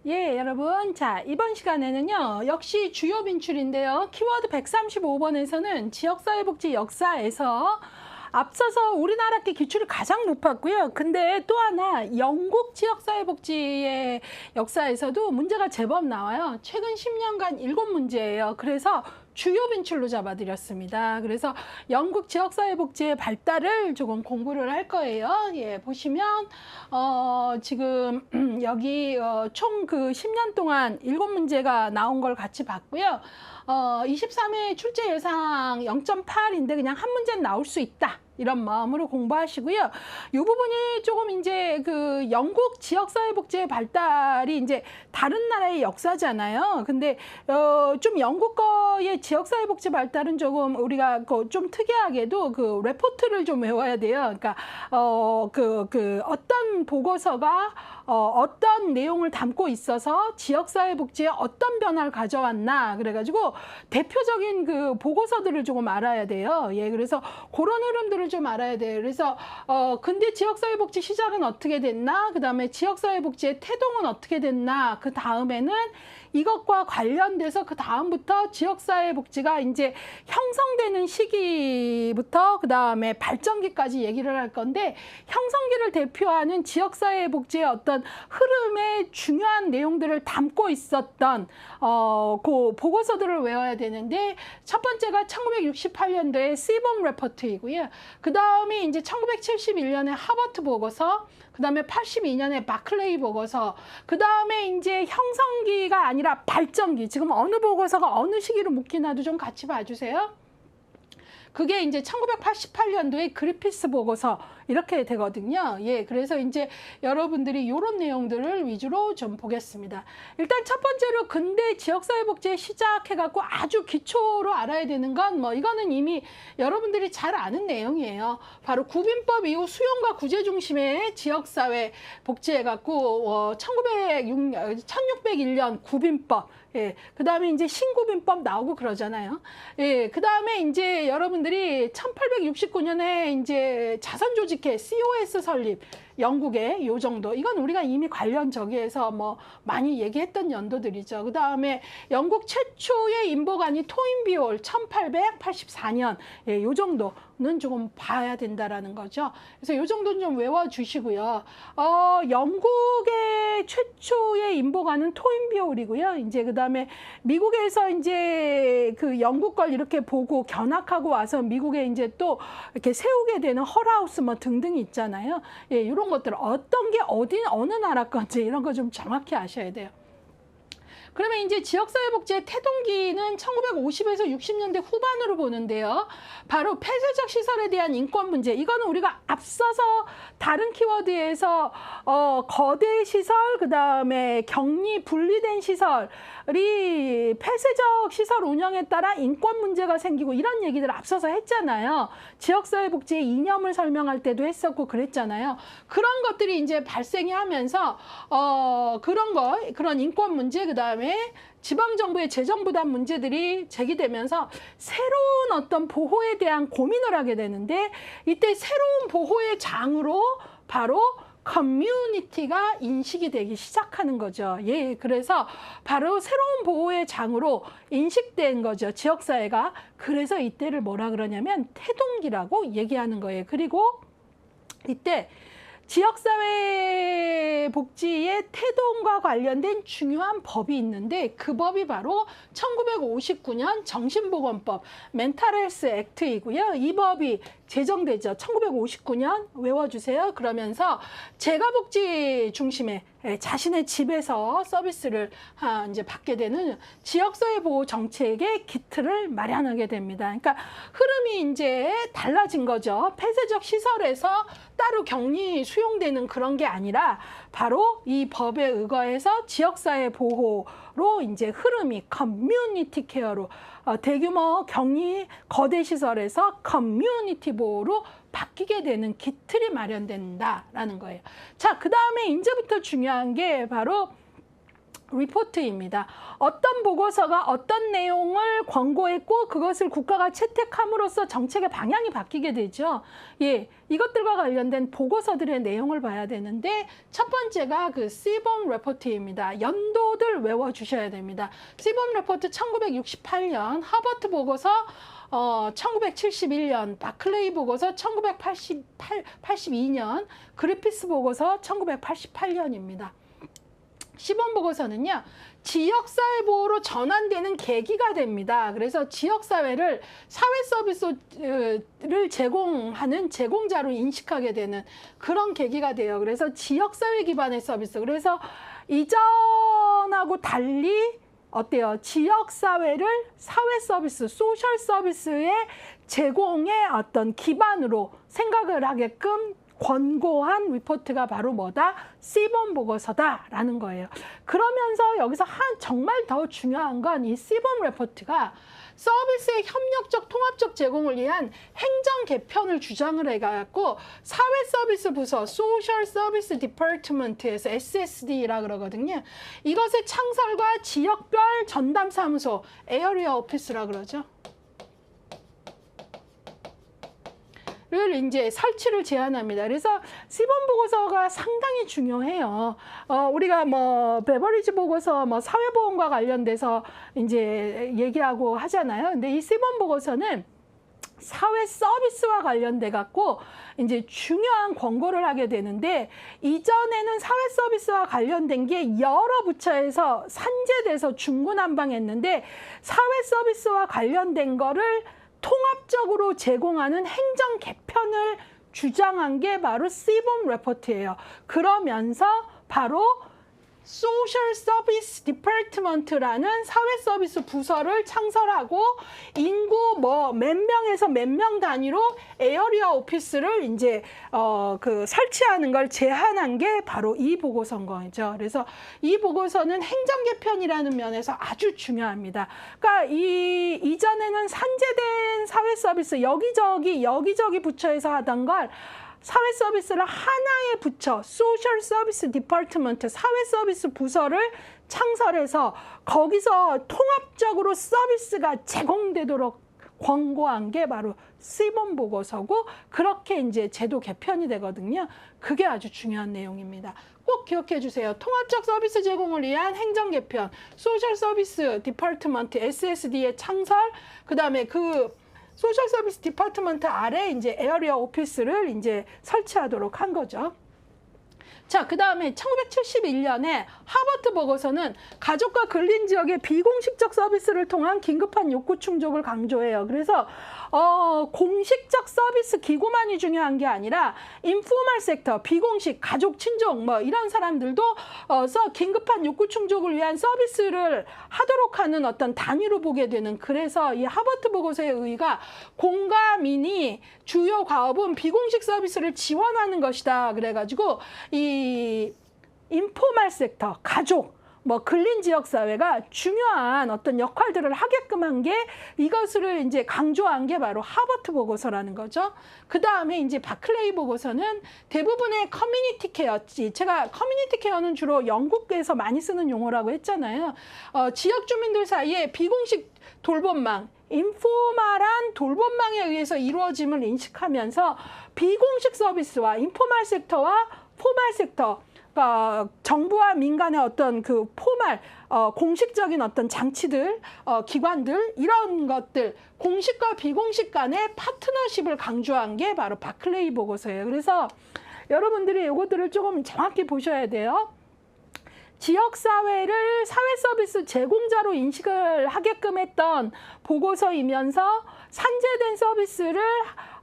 예, 여러분. 자, 이번 시간에는요, 역시 주요 빈출인데요. 키워드 135번에서는 지역사회복지 역사에서 앞서서 우리나라께 기출이 가장 높았고요. 근데 또 하나 영국 지역사회복지의 역사에서도 문제가 제법 나와요. 최근 10년간 7문제예요. 그래서 주요 빈출로 잡아드렸습니다. 그래서 영국 지역사회복지의 발달을 조금 공부를 할 거예요. 예, 보시면 지금 여기 총 그 10년 동안 7문제가 나온 걸 같이 봤고요. 23회 출제 예상 0.8인데 그냥 한 문제는 나올 수 있다. 이런 마음으로 공부하시고요. 이 부분이 조금 이제 그 영국 지역사회복지의 발달이 이제 다른 나라의 역사잖아요. 근데 좀 영국 거의 지역사회복지 발달은 조금 우리가 좀 특이하게도 그 레포트를 좀 외워야 돼요. 그러니까 어떤 보고서가 어떤 내용을 담고 있어서 지역사회복지에 어떤 변화를 가져왔나 그래가지고 대표적인 그 보고서들을 조금 알아야 돼요. 예, 그래서 그런 흐름들을 좀 알아야 돼요. 그래서 근대 지역사회복지 시작은 어떻게 됐나, 그 다음에 지역사회복지의 태동은 어떻게 됐나, 그 다음에는 이것과 관련돼서 그 다음부터 지역사회복지가 이제 형성되는 시기부터 그 다음에 발전기까지 얘기를 할 건데, 형성기를 대표하는 지역사회복지의 어떤 흐름의 중요한 내용들을 담고 있었던 그 보고서들을 외워야 되는데, 첫 번째가 1968년도에 시범 레포트이고요. 그 다음에 이제 1971년에 하버트 보고서, 그 다음에 82년에 마클레이 보고서, 그 다음에 이제 형성기가 아니라 발전기. 지금 어느 보고서가 어느 시기로 묶이나도 좀 같이 봐주세요. 그게 이제 1988년도에 그리피스 보고서 이렇게 되거든요. 예, 그래서 이제 여러분들이 이런 내용들을 위주로 좀 보겠습니다. 일단 첫 번째로 근대 지역사회복지 시작해갖고 아주 기초로 알아야 되는 건 이거는 이미 여러분들이 잘 아는 내용이에요. 바로 구빈법 이후 수용과 구제 중심의 지역사회 복지해갖고 1601년 구빈법. 예, 그 다음에 이제 신구빈법 나오고 그러잖아요. 예, 그 다음에 이제 여러분들이 1869년에 이제 자선조직회 COS 설립, 영국의 요 정도. 이건 우리가 이미 관련 저기에서 많이 얘기했던 연도들이죠. 그 다음에 영국 최초의 인보관이 토인비올 1884년, 예, 요 정도는 조금 봐야 된다라는 거죠. 그래서 요 정도는 좀 외워주시고요. 영국의 최초의 인보관은 토인비올이고요. 이제 그 다음에 미국에서 이제 그 영국 걸 이렇게 보고 견학하고 와서 미국에 이제 또 이렇게 세우게 되는 헐하우스 등등이 있잖아요. 예, 이런 것들 어떤 게 어느 나라 건지 이런 거 좀 정확히 아셔야 돼요. 그러면 이제 지역사회복지의 태동기는 1950에서 60년대 후반으로 보는데요. 바로 폐쇄적 시설에 대한 인권 문제. 이거는 우리가 앞서서 다른 키워드에서 거대 시설, 그 다음에 격리 분리된 시설이 폐쇄적 시설 운영에 따라 인권 문제가 생기고 이런 얘기들을 앞서서 했잖아요. 지역사회복지의 이념을 설명할 때도 했었고 그랬잖아요. 그런 것들이 이제 발생이 하면서 그런 인권 문제, 그 다음에 지방정부의 재정 부담 문제들이 제기되면서 새로운 어떤 보호에 대한 고민을 하게 되는데, 이때 새로운 보호의 장으로 바로 커뮤니티가 인식이 되기 시작하는 거죠. 예, 그래서 바로 새로운 보호의 장으로 인식된 거죠, 지역사회가. 그래서 이때를 뭐라 그러냐면 태동기라고 얘기하는 거예요. 그리고 이때 지역사회 복지의 태동과 관련된 중요한 법이 있는데, 그 법이 바로 1959년 정신보건법 멘탈헬스 액트이고요. 이 법이 제정되죠. 1959년 외워주세요. 그러면서 재가복지 중심의 자신의 집에서 서비스를 이제 받게 되는 지역사회 보호 정책의 기틀을 마련하게 됩니다. 그러니까 흐름이 이제 달라진 거죠. 폐쇄적 시설에서 따로 격리 수용되는 그런 게 아니라 바로 이 법에 의거해서 지역사회 보호로 이제 흐름이 커뮤니티 케어로 대규모 격리 거대 시설에서 커뮤니티 보호로 바뀌게 되는 기틀이 마련된다라는 거예요. 자, 그 다음에 이제부터 중요한 게 바로 리포트입니다. 어떤 보고서가 어떤 내용을 권고했고 그것을 국가가 채택함으로써 정책의 방향이 바뀌게 되죠. 예, 이것들과 관련된 보고서들의 내용을 봐야 되는데 첫 번째가 그 시범 레포트입니다. 연도들 외워주셔야 됩니다. 시범 레포트 1968년, 하버트 보고서 1971년, 바클레이 보고서 1982년, 그리피스 보고서 1988년입니다. 시범 보고서는요, 지역사회 보호로 전환되는 계기가 됩니다. 그래서 지역사회를 사회 서비스를 제공하는 제공자로 인식하게 되는 그런 계기가 돼요. 그래서 지역사회 기반의 서비스. 그래서 이전하고 달리 어때요? 지역사회를 사회 서비스, 소셜 서비스의 제공의 어떤 기반으로 생각을 하게끔 권고한 리포트가 바로 뭐다? 시범 보고서다라는 거예요. 그러면서 여기서 정말 더 중요한 건 이 시범 리포트가 서비스의 협력적 통합적 제공을 위한 행정 개편을 주장을 해갖고 사회 서비스 부서 소셜 서비스 디파트먼트에서 SSD라 그러거든요. 이것의 창설과 지역별 전담 사무소 에어리어 오피스라 그러죠. 를 이제 설치를 제안합니다. 그래서 시범 보고서가 상당히 중요해요. 우리가 뭐 베버리지 보고서 뭐 사회보험과 관련돼서 이제 얘기하고 하잖아요. 근데 이 시범 보고서는 사회 서비스와 관련돼 갖고 이제 중요한 권고를 하게 되는데 이전에는 사회 서비스와 관련된 게 여러 부처에서 산재돼서 중구난방했는데 사회 서비스와 관련된 거를 통합적으로 제공하는 행정 개편을 주장한 게 바로 시범 레포트예요. 그러면서 바로 소셜 서비스 디파트먼트라는 사회 서비스 부서를 창설하고 인구 뭐 몇 명에서 몇 명 단위로 에어리어 오피스를 이제 그 설치하는 걸 제안한 게 바로 이 보고서인 거죠. 그래서 이 보고서는 행정 개편이라는 면에서 아주 중요합니다. 그러니까 이전에는 산재된 사회 서비스 여기저기 부처에서 하던 걸 사회 서비스를 하나의 부처, 소셜 서비스 디파트먼트, 사회 서비스 부서를 창설해서 거기서 통합적으로 서비스가 제공되도록 권고한 게 바로 시범 보고서고 그렇게 이제 제도 개편이 되거든요. 그게 아주 중요한 내용입니다. 꼭 기억해 주세요. 통합적 서비스 제공을 위한 행정 개편, 소셜 서비스 디파트먼트, SSD의 창설, 그다음에 그 소셜 서비스 디파트먼트 아래 이제 에어리어 오피스를 이제 설치하도록 한 거죠. 자, 그 다음에 1971년에 하버트 보고서는 가족과 근린 지역의 비공식적 서비스를 통한 긴급한 욕구 충족을 강조해요. 그래서 공식적 서비스 기구만이 중요한 게 아니라 인포멀 섹터, 비공식, 가족, 친족 뭐 이런 사람들도 긴급한 욕구 충족을 위한 서비스를 하도록 하는 어떤 단위로 보게 되는 그래서 이 하버트 보고서의 의의가 공과 민이 주요 과업은 비공식 서비스를 지원하는 것이다. 그래가지고 이 인포멀 섹터, 가족, 뭐 근린 지역 사회가 중요한 어떤 역할들을 하게끔 한 게 이것을 이제 강조한 게 바로 하버트 보고서라는 거죠. 그 다음에 이제 바클레이 보고서는 대부분의 커뮤니티 케어, 제가 커뮤니티 케어는 주로 영국에서 많이 쓰는 용어라고 했잖아요. 지역 주민들 사이에 비공식 돌봄망, 인포멀한 돌봄망에 의해서 이루어짐을 인식하면서 비공식 서비스와 인포멀 섹터와 포멀 섹터, 정부와 민간의 어떤 그 포멀, 공식적인 어떤 장치들, 기관들, 이런 것들, 공식과 비공식 간의 파트너십을 강조한 게 바로 바클레이 보고서예요. 그래서 여러분들이 이것들을 조금 정확히 보셔야 돼요. 지역사회를 사회 서비스 제공자로 인식을 하게끔 했던 보고서이면서 산재된 서비스를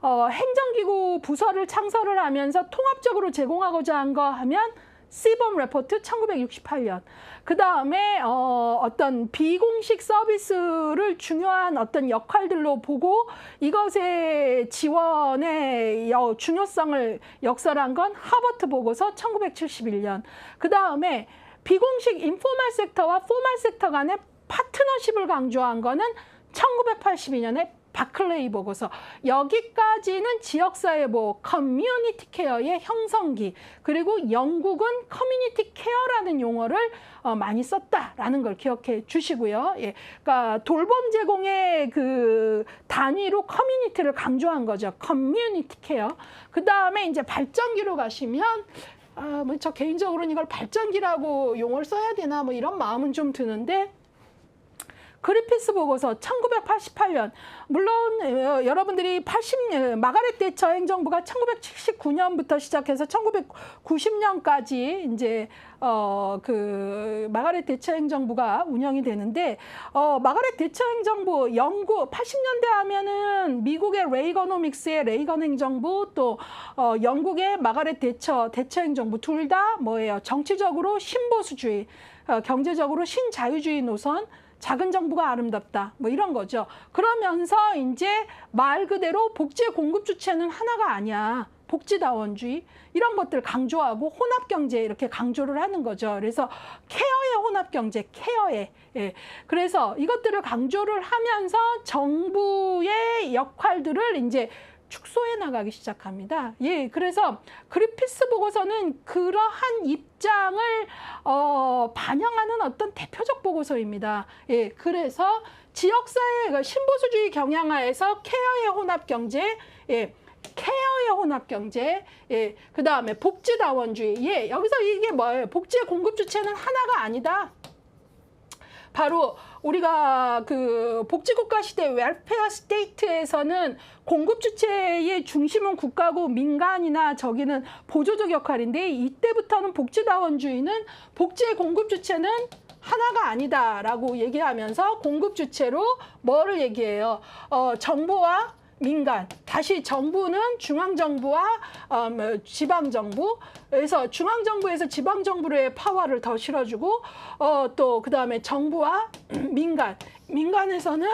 행정기구 부서를 창설을 하면서 통합적으로 제공하고자 한 거 하면 시범 레포트 1968년. 그 다음에 어떤 비공식 서비스를 중요한 어떤 역할들로 보고 이것의 지원의 중요성을 역설한 건 하버트 보고서 1971년. 그 다음에 비공식 인포멀 섹터와 포멀 섹터 간의 파트너십을 강조한 거는 1982년에 바클레이 보고서. 여기까지는 지역사회보호 커뮤니티 케어의 형성기, 그리고 영국은 커뮤니티 케어라는 용어를 많이 썼다라는 걸 기억해 주시고요. 예, 그러니까 돌봄 제공의 그 단위로 커뮤니티를 강조한 거죠. 커뮤니티 케어. 그 다음에 이제 발전기로 가시면 뭐 저 개인적으로는 이걸 발전기라고 용어를 써야 되나 뭐 이런 마음은 좀 드는데, 그리피스 보고서 1988년, 물론 여러분들이 마가렛 대처 행정부가 1979년부터 시작해서 1990년까지 이제 그 마가렛 대처 행정부가 운영이 되는데, 마가렛 대처 행정부 영국 80년대 하면은 미국의 레이거노믹스의 레이건 행정부, 또 영국의 마가렛 대처 행정부, 둘 다 뭐예요? 정치적으로 신보수주의, 경제적으로 신자유주의 노선, 작은 정부가 아름답다, 뭐 이런 거죠. 그러면서 이제 말 그대로 복지의 공급 주체는 하나가 아니야. 복지다원주의 이런 것들 강조하고 혼합경제 이렇게 강조를 하는 거죠. 그래서 케어의 혼합경제, 케어의. 예. 그래서 이것들을 강조를 하면서 정부의 역할들을 이제 축소해 나가기 시작합니다. 예, 그래서 그리피스 보고서는 그러한 입장을 반영하는 어떤 대표적 보고서입니다. 예, 그래서 지역사회 신보수주의 경향하에서 케어의 혼합경제, 예, 케어의 혼합경제, 예, 그 다음에 복지다원주의. 예, 여기서 이게 뭐예요? 복지의 공급 주체는 하나가 아니다. 바로 우리가 그 복지국가 시대 웰페어 스테이트에서는 공급 주체의 중심은 국가고 민간이나 저기는 보조적 역할인데, 이때부터는 복지다원주의는 복지의 공급 주체는 하나가 아니다라고 얘기하면서 공급 주체로 뭐를 얘기해요? 정부와 민간, 다시 정부는 중앙정부와 지방정부, 그래서 중앙정부에서 지방정부의 파워를 더 실어주고, 또 그 다음에 정부와 민간에서는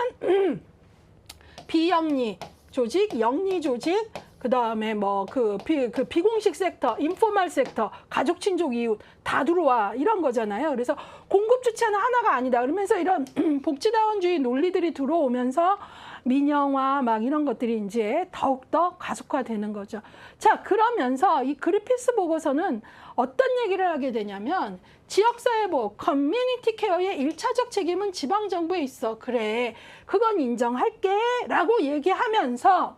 비영리 조직, 영리 조직, 그 다음에 뭐 그 비공식 섹터, 인포멀 섹터, 가족, 친족, 이웃 다 들어와, 이런 거잖아요. 그래서 공급 주체는 하나가 아니다. 그러면서 이런 복지다원주의 논리들이 들어오면서 민영화 막 이런 것들이 이제 더욱더 가속화되는 거죠. 자, 그러면서 이 그리피스 보고서는 어떤 얘기를 하게 되냐면, 지역사회보호, 커뮤니티 케어의 1차적 책임은 지방정부에 있어. 그래, 그건 인정할게 라고 얘기하면서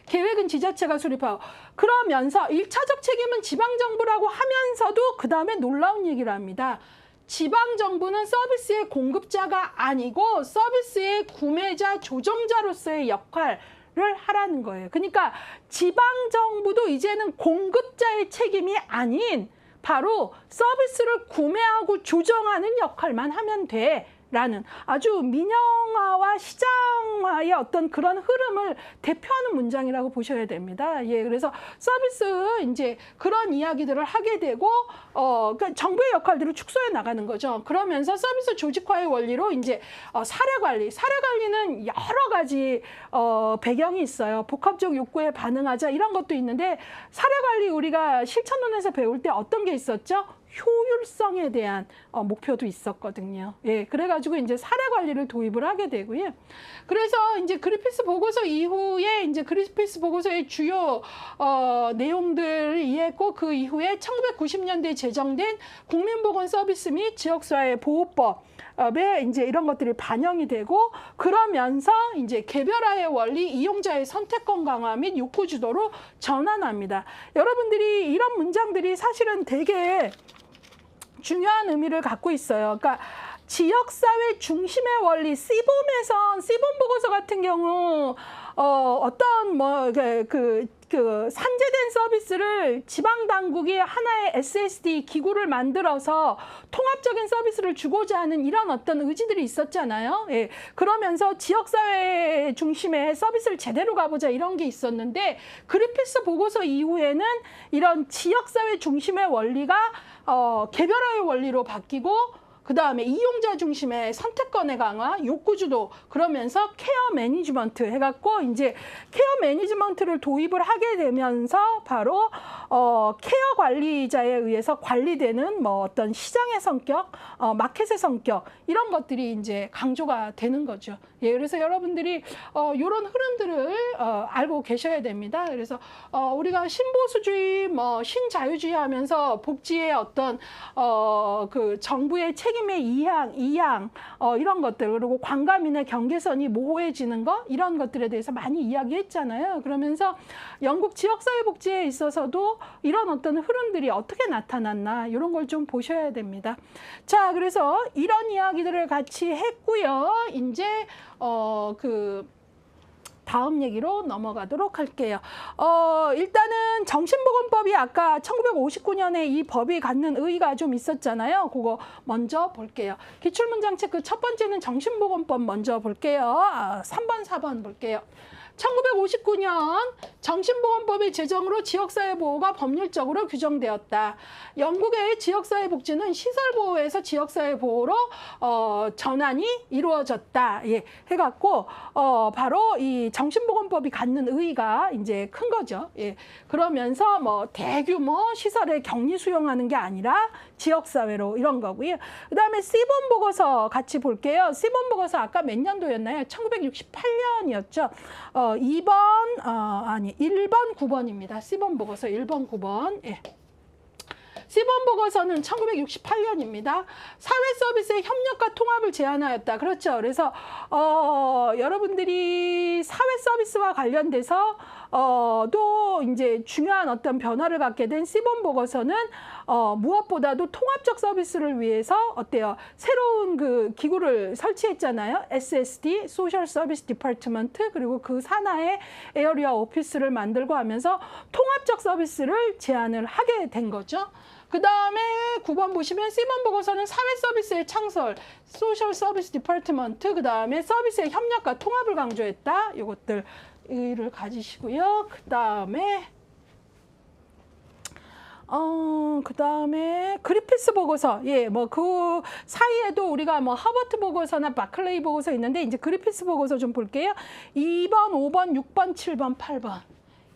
계획은 지자체가 수립하고, 그러면서 1차적 책임은 지방정부라고 하면서도 그 다음에 놀라운 얘기를 합니다. 지방정부는 서비스의 공급자가 아니고 서비스의 구매자, 조정자로서의 역할을 하라는 거예요. 그러니까 지방정부도 이제는 공급자의 책임이 아닌 바로 서비스를 구매하고 조정하는 역할만 하면 돼. 라는 아주 민영화와 시장화의 어떤 그런 흐름을 대표하는 문장이라고 보셔야 됩니다. 예, 그래서 서비스 이제 그런 이야기들을 하게 되고, 그러니까 정부의 역할들을 축소해 나가는 거죠. 그러면서 서비스 조직화의 원리로 이제 사례관리는 여러 가지 배경이 있어요. 복합적 욕구에 반응하자 이런 것도 있는데, 사례관리 우리가 실천론에서 배울 때 어떤 게 있었죠? 효율성에 대한 목표도 있었거든요. 예, 그래가지고 이제 사례 관리를 도입을 하게 되고요. 그래서 이제 그리피스 보고서 이후에 이제 그리피스 보고서의 주요 내용들을 이해했고, 그 이후에 1990년대에 제정된 국민보건서비스 및 지역사회 보호법에 이제 이런 것들이 반영이 되고, 그러면서 이제 개별화의 원리, 이용자의 선택권 강화 및 욕구 주도로 전환합니다. 여러분들이 이런 문장들이 사실은 되게 중요한 의미를 갖고 있어요. 그러니까 지역사회 중심의 원리, 시범 보고서 같은 경우 어떤 뭐 산재된 서비스를 지방 당국이 하나의 SSD 기구를 만들어서 통합적인 서비스를 주고자 하는 이런 어떤 의지들이 있었잖아요. 예. 그러면서 지역사회 중심의 서비스를 제대로 가보자 이런 게 있었는데, 그리피스 보고서 이후에는 이런 지역사회 중심의 원리가 개별화의 원리로 바뀌고, 그다음에 이용자 중심의 선택권의 강화, 욕구주도, 그러면서 케어 매니지먼트 해갖고 이제 케어 매니지먼트를 도입을 하게 되면서 바로 케어 관리자에 의해서 관리되는 뭐 어떤 시장의 성격, 마켓의 성격, 이런 것들이 이제 강조가 되는 거죠. 예, 그래서 여러분들이 이런 흐름들을 알고 계셔야 됩니다. 그래서 우리가 신보수주의, 뭐 신자유주의 하면서 복지의 어떤 그 정부의 책임의 이양 이런 것들, 그리고 관가민의 경계선이 모호해지는 것, 이런 것들에 대해서 많이 이야기했잖아요. 그러면서 영국 지역사회복지에 있어서도 이런 어떤 흐름들이 어떻게 나타났나, 이런 걸 좀 보셔야 됩니다. 자, 그래서 이런 이야기들을 같이 했고요. 이제 그 다음 얘기로 넘어가도록 할게요. 일단은 정신보건법이 아까 1959년에 이 법이 갖는 의의가 좀 있었잖아요. 그거 먼저 볼게요. 기출문장 체크 첫 번째는 정신보건법 먼저 볼게요. 3번, 4번 볼게요. 1959년 정신보건법의 제정으로 지역사회보호가 법률적으로 규정되었다. 영국의 지역사회복지는 시설보호에서 지역사회보호로 전환이 이루어졌다. 예, 해갖고 바로 이 정신보건법이 갖는 의의가 이제 큰 거죠. 예, 그러면서 뭐 대규모 시설에 격리 수용하는 게 아니라 지역사회로, 이런 거고요. 그 다음에 C본 보고서 같이 볼게요. C본 보고서 아까 몇 년도였나요? 1968년이었죠. 1번, 9번입니다. C본 보고서 1번, 9번. 예. C본 보고서는 1968년입니다. 사회 서비스의 협력과 통합을 제안하였다. 그렇죠. 그래서 여러분들이 사회 서비스와 관련돼서 또 이제 중요한 어떤 변화를 갖게 된 C본 보고서는 무엇보다도 통합적 서비스를 위해서 어때요? 새로운 그 기구를 설치했잖아요. SSD, Social Service Department, 그리고 그 산하에 에어리어 오피스를 만들고 하면서 통합적 서비스를 제안을 하게 된 거죠. 그 다음에 9번 보시면 C본 보고서는 사회 서비스의 창설, 소셜 서비스 디파트먼트, 그 다음에 서비스의 협력과 통합을 강조했다. 이것들 의의를 가지시고요. 그 다음에 그리피스 보고서, 예, 뭐 그 사이에도 우리가 뭐 하버트 보고서나 바클레이 보고서 있는데, 이제 그리피스 보고서 좀 볼게요. 2번, 5번, 6번, 7번, 8번.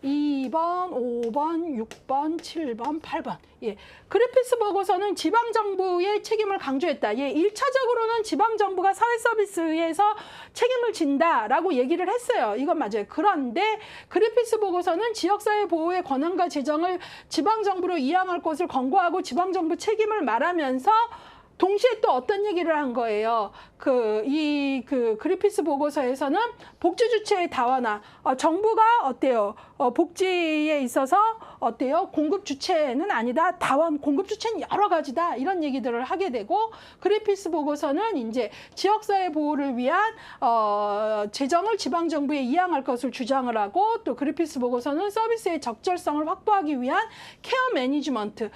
2번, 5번, 6번, 7번, 8번. 예. 그리피스 보고서는 지방정부의 책임을 강조했다. 예. 1차적으로는 지방정부가 사회서비스에서 책임을 진다라고 얘기를 했어요. 이건 맞아요. 그런데 그리피스 보고서는 지역사회 보호의 권한과 재정을 지방정부로 이양할 것을 권고하고 지방정부 책임을 말하면서 동시에 또 어떤 얘기를 한 거예요. 그리피스 보고서에서는 복지 주체의 다원화, 정부가 어때요? 복지에 있어서 어때요? 공급 주체는 아니다. 공급 주체는 여러 가지다. 이런 얘기들을 하게 되고, 그리피스 보고서는 이제 지역사회 보호를 위한 재정을 지방정부에 이양할 것을 주장을 하고, 또 그리피스 보고서는 서비스의 적절성을 확보하기 위한 케어 매니지먼트가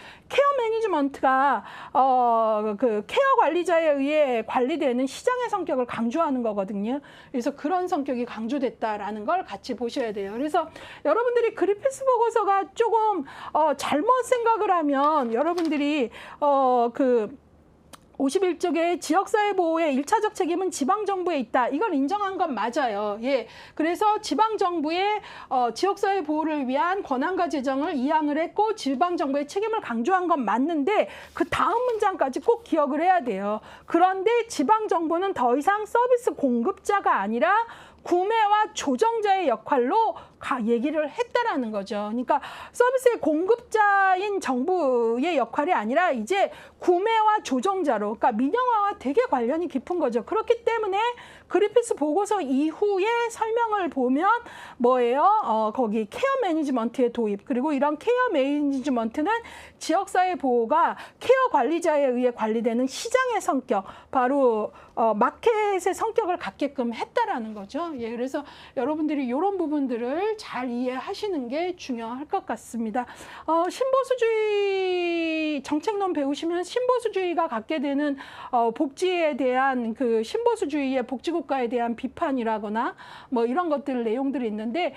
케어 관리자에 의해 관리되는 시장의 성격을 강조하는 거거든요. 그래서 그런 성격이 강조됐다라는 걸 같이 보셔야 돼요. 그래서 여러분들이 그리피스 보고서가 조금 잘못 생각을 하면 여러분들이 51쪽에 지역사회 보호의 1차적 책임은 지방정부에 있다. 이걸 인정한 건 맞아요. 예. 그래서 지방정부의 지역사회 보호를 위한 권한과 재정을 이양을 했고 지방정부의 책임을 강조한 건 맞는데, 그 다음 문장까지 꼭 기억을 해야 돼요. 그런데 지방정부는 더 이상 서비스 공급자가 아니라 구매와 조정자의 역할로 얘기를 했다라는 거죠. 그러니까 서비스의 공급자인 정부의 역할이 아니라 이제 구매와 조정자로, 그러니까 민영화와 되게 관련이 깊은 거죠. 그렇기 때문에 그리피스 보고서 이후에 설명을 보면 뭐예요? 거기 케어 매니지먼트의 도입, 그리고 이런 케어 매니지먼트는 지역사회 보호가 케어 관리자에 의해 관리되는 시장의 성격, 바로 마켓의 성격을 갖게끔 했다라는 거죠. 예, 그래서 여러분들이 이런 부분들을 것들을 잘 이해하시는 게 중요할 것 같습니다. 신보수주의 정책론 배우시면 신보수주의가 갖게 되는 복지에 대한 그 신보수주의의 복지국가에 대한 비판이라거나 뭐 이런 것들 내용들이 있는데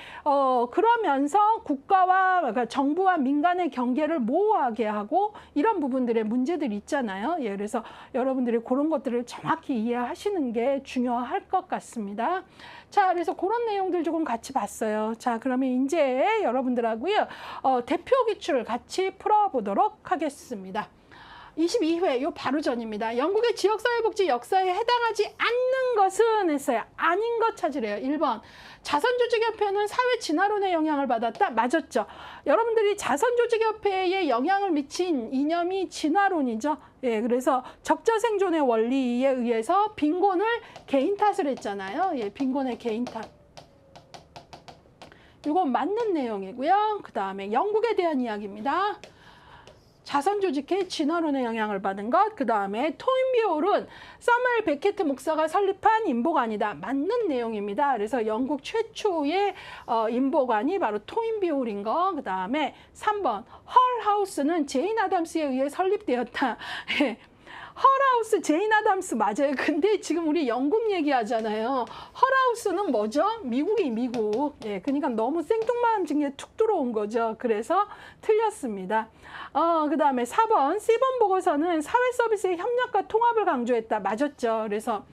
그러면서 국가와 그러니까 정부와 민간의 경계를 모호하게 하고 이런 부분들의 문제들이 있잖아요. 예, 그래서 여러분들이 그런 것들을 정확히 이해하시는 게 중요할 것 같습니다. 자, 그래서 그런 내용들 조금 같이 봤어요. 자, 그러면 이제 여러분들하고요, 대표 기출을 같이 풀어보도록 하겠습니다. 22회, 요 바로 전입니다. 영국의 지역사회복지 역사에 해당하지 않는 것은 했어요. 아닌 것 찾으래요. 1번. 자선조직협회는 사회 진화론의 영향을 받았다. 맞았죠. 여러분들이 자선조직협회에 영향을 미친 이념이 진화론이죠. 예, 그래서 적자생존의 원리에 의해서 빈곤을 개인 탓을 했잖아요. 예, 빈곤의 개인 탓. 이건 맞는 내용이고요. 그 다음에 영국에 대한 이야기입니다. 자선조직의 진화론의 영향을 받은 것. 그 다음에 토인비올은 사무엘 베케트 목사가 설립한 인보관이다. 맞는 내용입니다. 그래서 영국 최초의 인보관이 바로 토인비올인 거. 그 다음에 3번 헐하우스는 제인 아담스에 의해 설립되었다. 헐하우스 제인 아담스 맞아요. 근데 지금 우리 영국 얘기하잖아요. 헐하우스는 뭐죠? 미국이 미국. 예, 그러니까 너무 생뚱맞은 게 툭 들어온 거죠. 그래서 틀렸습니다. 그 다음에 4번 시본 보고서는 사회 서비스의 협력과 통합을 강조했다. 맞았죠. 그래서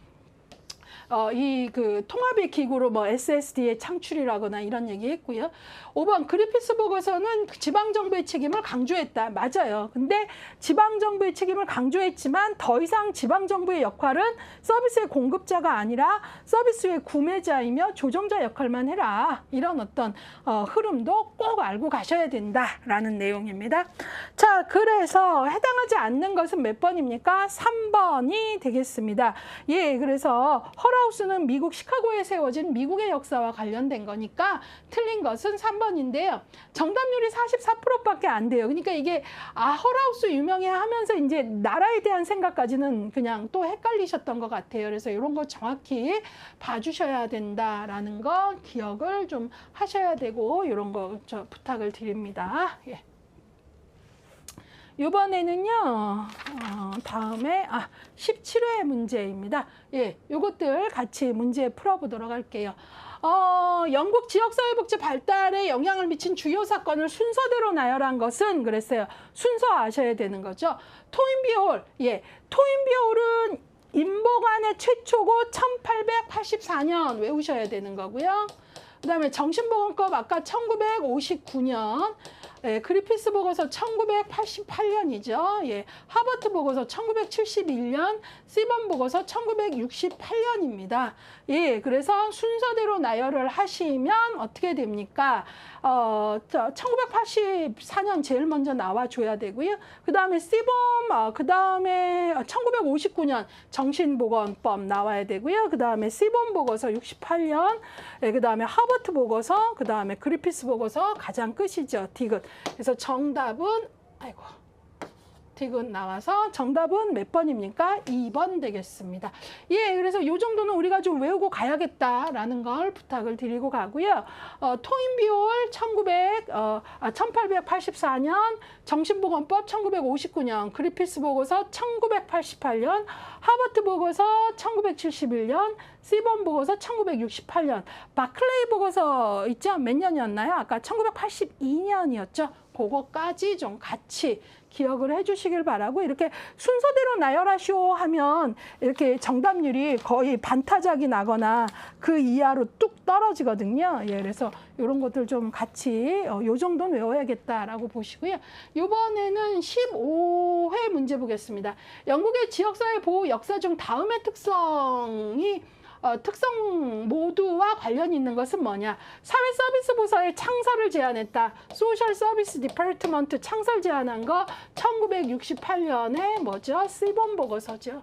이 그 통합의 기구로 뭐 SSD의 창출이라거나 이런 얘기 했고요. 5번 그리피스 보고서는 지방정부의 책임을 강조했다. 맞아요. 근데 지방정부의 책임을 강조했지만 더 이상 지방정부의 역할은 서비스의 공급자가 아니라 서비스의 구매자이며 조정자 역할만 해라. 이런 어떤 흐름도 꼭 알고 가셔야 된다라는 내용입니다. 자, 그래서 해당하지 않는 것은 몇 번입니까? 3번이 되겠습니다. 예, 그래서 헐하우스는 미국 시카고에 세워진 미국의 역사와 관련된 거니까 틀린 것은 3번인데요. 정답률이 44%밖에 안 돼요. 그러니까 이게 헐하우스 유명해 하면서 이제 나라에 대한 생각까지는 그냥 또 헷갈리셨던 것 같아요. 그래서 이런 거 정확히 봐주셔야 된다라는 거 기억을 좀 하셔야 되고 이런 거 저 부탁을 드립니다. 예. 이번에는요, 다음에 17회 문제입니다. 예, 요것들 같이 문제 풀어보도록 할게요. 영국 지역사회복지 발달에 영향을 미친 주요 사건을 순서대로 나열한 것은 그랬어요. 순서 아셔야 되는 거죠. 토인비올, 예, 토인비올은 인보관의 최초고 1884년 외우셔야 되는 거고요. 그 다음에 정신보건법 아까 1959년, 예, 그리피스 보고서 1988년이죠. 예, 하버트 보고서 1971년, 시본 보고서 1968년입니다. 예, 그래서 순서대로 나열을 하시면 어떻게 됩니까? 1984년 제일 먼저 나와줘야 되고요. 그 다음에 시본, 그 다음에 1959년 정신보건법 나와야 되고요. 그 다음에 시본 보고서 68년, 예, 그 다음에 하버트 보고서, 그 다음에 그리피스 보고서 가장 끝이죠. 디귿. 그래서 정답은 디귿 나와서 정답은 몇 번입니까? 2번 되겠습니다. 예, 그래서 이 정도는 우리가 좀 외우고 가야겠다라는 걸 부탁을 드리고 가고요. 토인비올 1884년, 정신보건법 1959년, 그리피스 보고서 1988년, 하버트 보고서 1971년, 시본 보고서 1968년, 바클레이 보고서 있죠? 몇 년이었나요? 아까 1982년이었죠? 그거까지 좀 같이 기억을 해주시길 바라고, 이렇게 순서대로 나열하시오 하면 이렇게 정답률이 거의 반타작이 나거나 그 이하로 뚝 떨어지거든요. 예, 그래서 이런 것들 좀 같이 요 정도는 외워야겠다라고 보시고요. 이번에는 15회 문제 보겠습니다. 영국의 지역사회 보호 역사 중 다음의 특성 모두와 관련이 있는 것은 뭐냐? 사회 서비스 부서의 창설을 제안했다. 소셜 서비스 디파트먼트 창설 제안한 거 1968년에 뭐죠? 시본 보고서죠.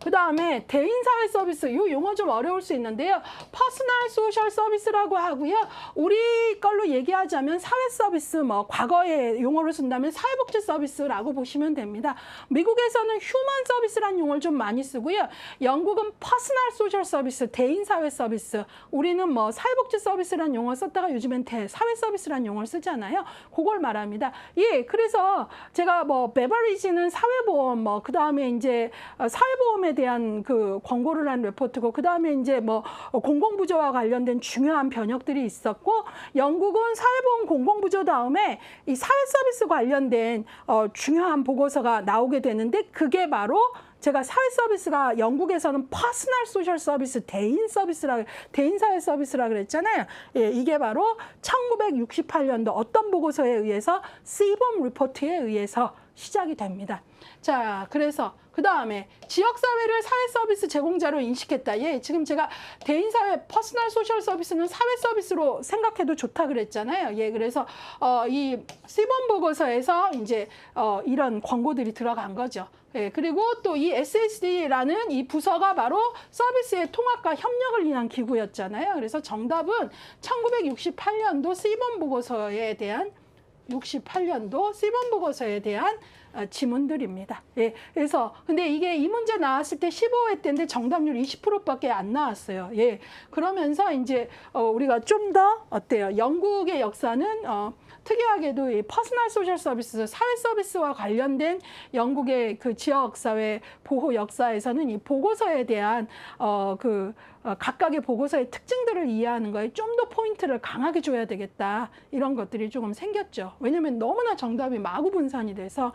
그 다음에 대인사회 서비스, 이 용어 좀 어려울 수 있는데요. 퍼스널 소셜 서비스라고 하고요. 우리 걸로 얘기하자면 사회 서비스, 뭐 과거에 용어를 쓴다면 사회복지 서비스라고 보시면 됩니다. 미국에서는 휴먼 서비스라는 용어를 좀 많이 쓰고요. 영국은 퍼스널 소셜 서비스, 대인사회 서비스. 우리는 뭐 사회복지 서비스라는 용어 썼다가 요즘엔 사회 서비스라는 용어를 쓰잖아요. 그걸 말합니다. 예, 그래서 제가 뭐 베버리지는 사회보험, 뭐 그 다음에 이제 사회보험에 대한 그 권고를 한 레포트고, 그 다음에 이제 뭐 공공부조와 관련된 중요한 변혁들이 있었고, 영국은 사회보험 공공부조 다음에 이 사회 서비스 관련된 중요한 보고서가 나오게 되는데, 그게 바로 제가 사회 서비스가 영국에서는 퍼스널 소셜 서비스, 대인사회 서비스라 그랬잖아요. 예, 이게 바로 1968년도 어떤 보고서에 의해서 시범 리포트에 의해서 시작이 됩니다. 자, 그래서 그 다음에 지역사회를 사회 서비스 제공자로 인식했다. 예, 지금 제가 대인사회 퍼스널 소셜 서비스는 사회 서비스로 생각해도 좋다 그랬잖아요. 예, 그래서 이 시범 보고서에서 이제 이런 권고들이 들어간 거죠. 예, 그리고 또 이 SSD라는 이 부서가 바로 서비스의 통합과 협력을 위한 기구였잖아요. 그래서 정답은 1968년도 시범 보고서에 대한 68년도 시범 보고서에 대한 지문들입니다. 예, 그래서 근데 이게 이 문제 나왔을 때 15회 때인데 정답률 20%밖에 안 나왔어요. 예, 그러면서 이제 우리가 좀 더 어때요? 영국의 역사는 특이하게도 이 퍼스널 소셜 서비스, 사회 서비스와 관련된 영국의 그 지역사회 보호 역사에서는 이 보고서에 대한 각각의 보고서의 특징들을 이해하는 거에 좀 더 포인트를 강하게 줘야 되겠다. 이런 것들이 조금 생겼죠. 왜냐하면 너무나 정답이 마구 분산이 돼서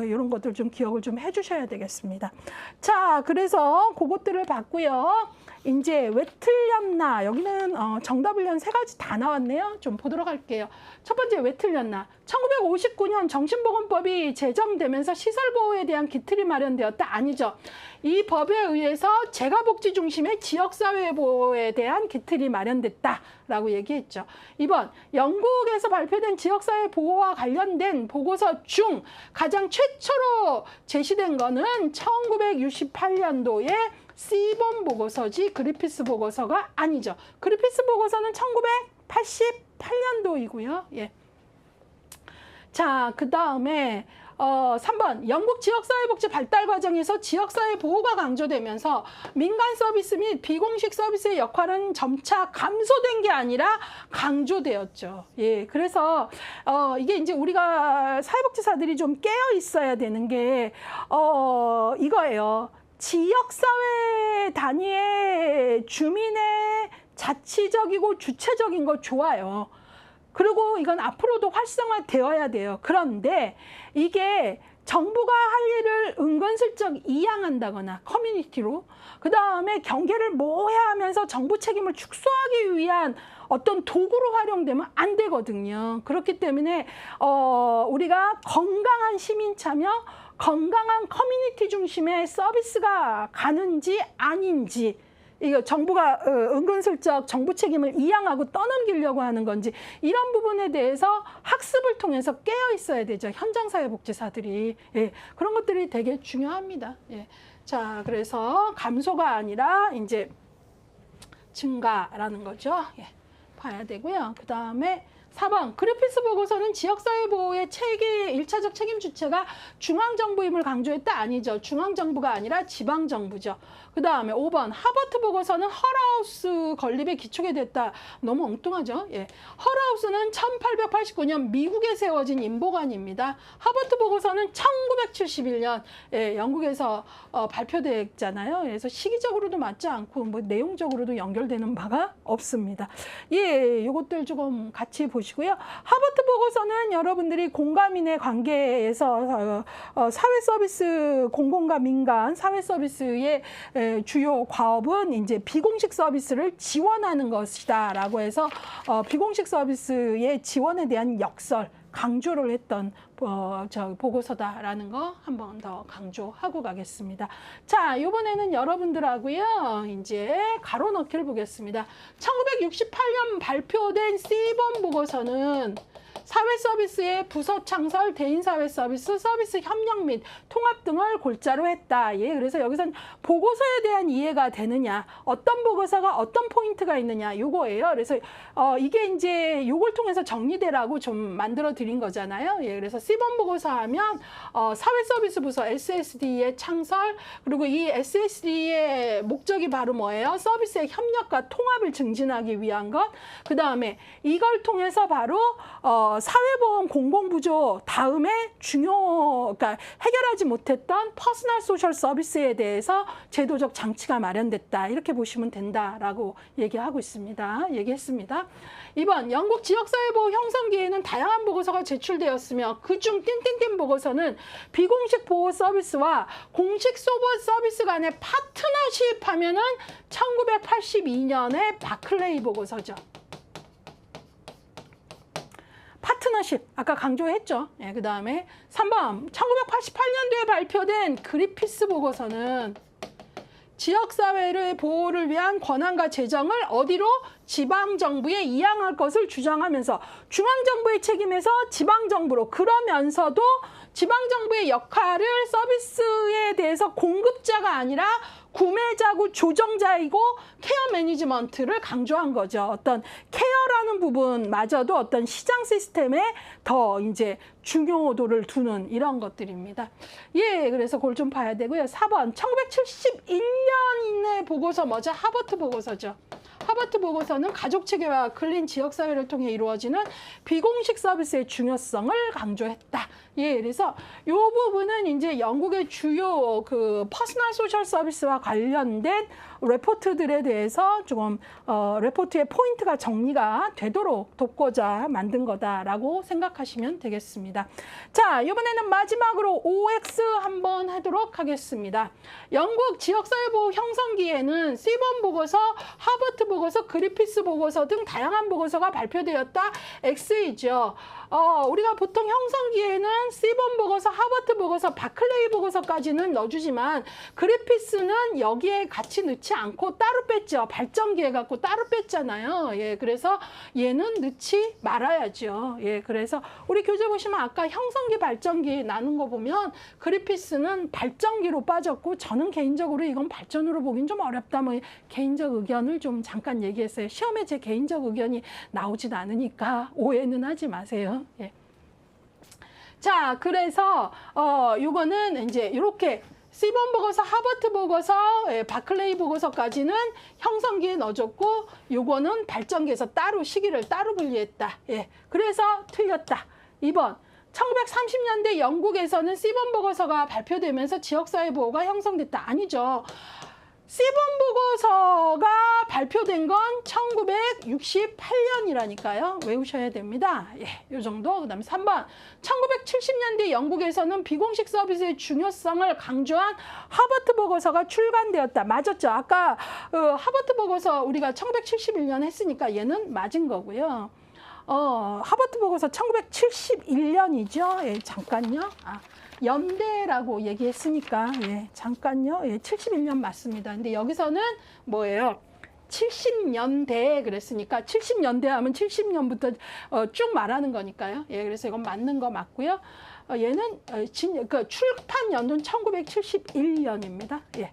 이런 것들 좀 기억을 좀 해주셔야 되겠습니다. 자, 그래서 그것들을 봤고요. 이제 왜 틀렸나? 여기는 정답을 위한 세 가지 다 나왔네요. 좀 보도록 할게요. 첫 번째, 왜 틀렸나? 1959년 정신보건법이 제정되면서 시설보호에 대한 기틀이 마련되었다? 아니죠. 이 법에 의해서 재가복지 중심의 지역사회 보호에 대한 기틀이 마련됐다라고 얘기했죠. 2번, 영국에서 발표된 지역사회 보호와 관련된 보고서 중 가장 최초로 제시된 거는 1968년도에 시범 보고서지 그리피스 보고서가 아니죠. 그리피스 보고서는 1988년도이고요. 예. 자, 그 다음에 3번, 영국 지역사회복지 발달 과정에서 지역사회 보호가 강조되면서 민간 서비스 및 비공식 서비스의 역할은 점차 감소된 게 아니라 강조되었죠. 예, 그래서 이게 이제 우리가 사회복지사들이 좀 깨어 있어야 되는 게 이거예요. 지역사회 단위의 주민의 자치적이고 주체적인 거 좋아요. 그리고 이건 앞으로도 활성화되어야 돼요. 그런데 이게 정부가 할 일을 은근슬쩍 이양한다거나 커뮤니티로, 그 다음에 경계를 모호해하면서 정부 책임을 축소하기 위한 어떤 도구로 활용되면 안 되거든요. 그렇기 때문에 우리가 건강한 시민 참여, 건강한 커뮤니티 중심의 서비스가 가는지 아닌지, 이거 정부가 은근슬쩍 정부 책임을 이양하고 떠넘기려고 하는 건지, 이런 부분에 대해서 학습을 통해서 깨어 있어야 되죠. 현장사회복지사들이. 예, 그런 것들이 되게 중요합니다. 예. 자, 그래서 감소가 아니라 이제 증가라는 거죠. 예, 봐야 되고요. 그 다음에 4번, 그리피스 보고서는 지역사회 보호의 일차적 책임 주체가 중앙정부임을 강조했다? 아니죠. 중앙정부가 아니라 지방정부죠. 그 다음에 5번, 하버트 보고서는 헐하우스 건립에 기초게 됐다. 너무 엉뚱하죠. 예. 헐하우스는 1889년 미국에 세워진 인보관입니다. 하버트 보고서는 1971년 영국에서 발표됐잖아요. 그래서 시기적으로도 맞지 않고 뭐 내용적으로도 연결되는 바가 없습니다. 예, 이것들 조금 같이 보시고요. 하버트 보고서는 여러분들이 공감인의 관계에서 사회 서비스, 공공과 민간 사회 서비스의 주요 과업은 이제 비공식 서비스를 지원하는 것이다라고 해서 비공식 서비스의 지원에 대한 역설, 강조를 했던 보고서다라는 거 한 번 더 강조하고 가겠습니다. 자, 이번에는 여러분들하고요, 이제 가로넣기를 보겠습니다. 1968년 발표된 시범 보고서는 사회 서비스의 부서 창설, 대인 사회 서비스, 서비스 협력 및 통합 등을 골자로 했다. 예, 그래서 여기선 보고서에 대한 이해가 되느냐, 어떤 보고서가 어떤 포인트가 있느냐, 요거예요. 그래서 이게 이제 요걸 통해서 정리되라고 좀 만들어 드린 거잖아요. 예, 그래서 C번 보고서 하면 사회 서비스 부서 SSD의 창설, 그리고 이 SSD의 목적이 바로 뭐예요? 서비스의 협력과 통합을 증진하기 위한 것. 그 다음에 이걸 통해서 바로 사회보험 공공부조 다음에 그러니까 해결하지 못했던 퍼스널 소셜 서비스에 대해서 제도적 장치가 마련됐다. 이렇게 보시면 된다라고 얘기하고 있습니다. 얘기했습니다. 2번, 영국 지역사회보호 형성기에는 다양한 보고서가 제출되었으며 그중 띵띵띵 보고서는 비공식 보호 서비스와 공식 소보 서비스 간의 파트너십 하면은 1982년의 바클레이 보고서죠. 파트너십, 아까 강조했죠. 예, 그 다음에 3번, 1988년도에 발표된 그리피스 보고서는 지역사회의 보호를 위한 권한과 재정을 어디로? 지방정부에 이양할 것을 주장하면서 중앙정부의 책임에서 지방정부로, 그러면서도 지방정부의 역할을 서비스에 대해서 공급자가 아니라 구매자고 조정자이고 케어 매니지먼트를 강조한 거죠. 어떤 케어라는 부분마저도 어떤 시장 시스템에 더 이제 중요도를 두는 이런 것들입니다. 예, 그래서 그걸 좀 봐야 되고요. 4번, 1971년의 보고서 뭐죠? 하버트 보고서죠. 하버트 보고서는 가족체계와 클린 지역사회를 통해 이루어지는 비공식 서비스의 중요성을 강조했다. 예, 그래서 이 부분은 이제 영국의 주요 그 퍼스널 소셜 서비스와 관련된 레포트들에 대해서 조금 레포트의 포인트가 정리가 되도록 돕고자 만든 거다라고 생각하시면 되겠습니다. 자, 이번에는 마지막으로 OX 한번 하도록 하겠습니다. 영국 지역사회보호 형성기에는 C번 보고서, 하버트 보고서, 그리피스 보고서 등 다양한 보고서가 발표되었다. X이죠. 우리가 보통 형성기에는 C번 보고서, 하버트 보고서, 바클레이 보고서까지는 넣어주지만 그리피스는 여기에 같이 넣지 않고 따로 뺐죠. 발전기에 갖고 따로 뺐잖아요. 예, 그래서 얘는 넣지 말아야죠. 예, 그래서 우리 교재 보시면 아까 형성기, 발전기 나눈 거 보면 그리피스는 발전기로 빠졌고 저는 개인적으로 이건 발전으로 보긴 좀 어렵다. 뭐 개인적 의견을 좀 잠깐 얘기했어요. 시험에 제 개인적 의견이 나오진 않으니까 오해는 하지 마세요. 예. 자, 그래서 요거는 이제 이렇게 C번 보고서, 하버트 보고서, 바클레이 보고서까지는 형성기에 넣어줬고 요거는 발전기에서 따로 시기를 따로 분리했다. 예. 그래서 틀렸다. 2번. 1930년대 영국에서는 C번 보고서가 발표되면서 지역사회 보호가 형성됐다. 아니죠. C번 보고서가 발표된 건 1968년이라니까요. 외우셔야 됩니다. 예, 요 정도. 그 다음에 3번. 1970년대 영국에서는 비공식 서비스의 중요성을 강조한 하버트 보고서가 출간되었다. 맞았죠? 아까 하버트 보고서 우리가 1971년 했으니까 얘는 맞은 거고요. 하버트 보고서 1971년이죠. 예, 잠깐요. 연대라고 얘기했으니까, 예, 잠깐요. 예, 71년 맞습니다. 근데 여기서는 뭐예요? 70년대 그랬으니까 70년대 하면 70년부터 쭉 말하는 거니까요. 예, 그래서 이건 맞는 거 맞고요. 얘는 출판 연도는 1971년입니다. 예.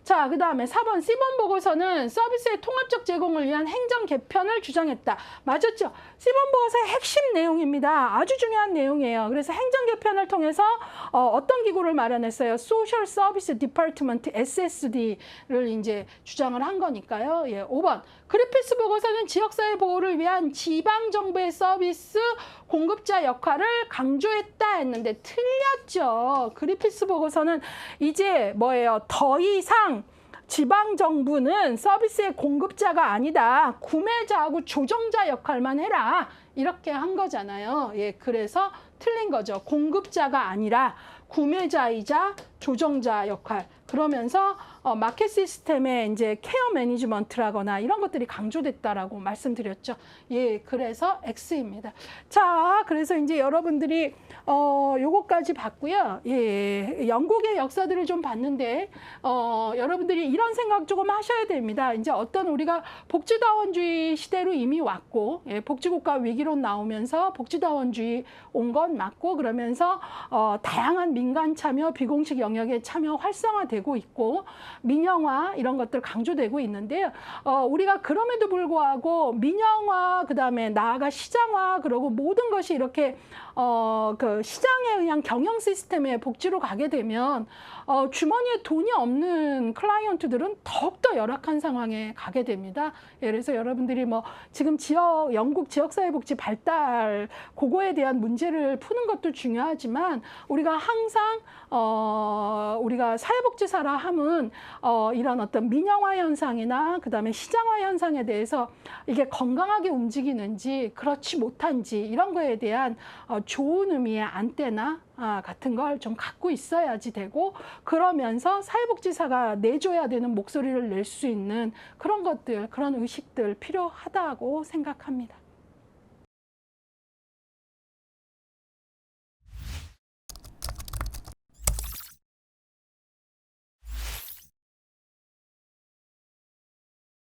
자, 그 다음에 4번 C번 보고서는 서비스의 통합적 제공을 위한 행정 개편을 주장했다. 맞았죠? C번 보고서의 핵심 내용입니다. 아주 중요한 내용이에요. 그래서 행정 개편을 통해서 어떤 기구를 마련했어요? 소셜 서비스 디파트먼트 SSD를 이제 주장을 한 거니까요. 예, 5번. 그리피스 보고서는 지역사회 보호를 위한 지방정부의 서비스 공급자 역할을 강조했다 했는데 틀렸죠. 그리피스 보고서는 이제 뭐예요? 더 이상 지방정부는 서비스의 공급자가 아니다. 구매자하고 조정자 역할만 해라. 이렇게 한 거잖아요. 예, 그래서 틀린 거죠. 공급자가 아니라 구매자이자 조정자 역할. 그러면서 마켓 시스템의 이제 케어 매니지먼트라거나 이런 것들이 강조됐다라고 말씀드렸죠. 예, 그래서 X입니다. 자, 그래서 이제 여러분들이 요거까지 봤고요. 예, 영국의 역사들을 좀 봤는데 여러분들이 이런 생각 조금 하셔야 됩니다. 이제 어떤 우리가 복지다원주의 시대로 이미 왔고, 예, 복지국가 위기론 나오면서 복지다원주의 온 건 맞고, 그러면서 다양한 민간 참여, 비공식 영역의 참여 활성화되고 있고, 민영화 이런 것들 강조되고 있는데요. 우리가 그럼에도 불구하고 민영화, 그다음에 나아가 시장화, 그리고 모든 것이 이렇게 그 시장에 의한 경영 시스템의 복지로 가게 되면 주머니에 돈이 없는 클라이언트들은 더욱더 열악한 상황에 가게 됩니다. 예, 그래서 여러분들이 뭐 지금 영국 지역사회복지 발달 그거에 대한 문제를 푸는 것도 중요하지만 우리가 항상 우리가 사회복지사라 함은 이런 어떤 민영화 현상이나 그다음에 시장화 현상에 대해서 이게 건강하게 움직이는지 그렇지 못한지 이런 거에 대한 좋은 의미의 안테나 같은 걸 좀 갖고 있어야지 되고, 그러면서 사회복지사가 내줘야 되는 목소리를 낼 수 있는 그런 것들, 그런 의식들 필요하다고 생각합니다.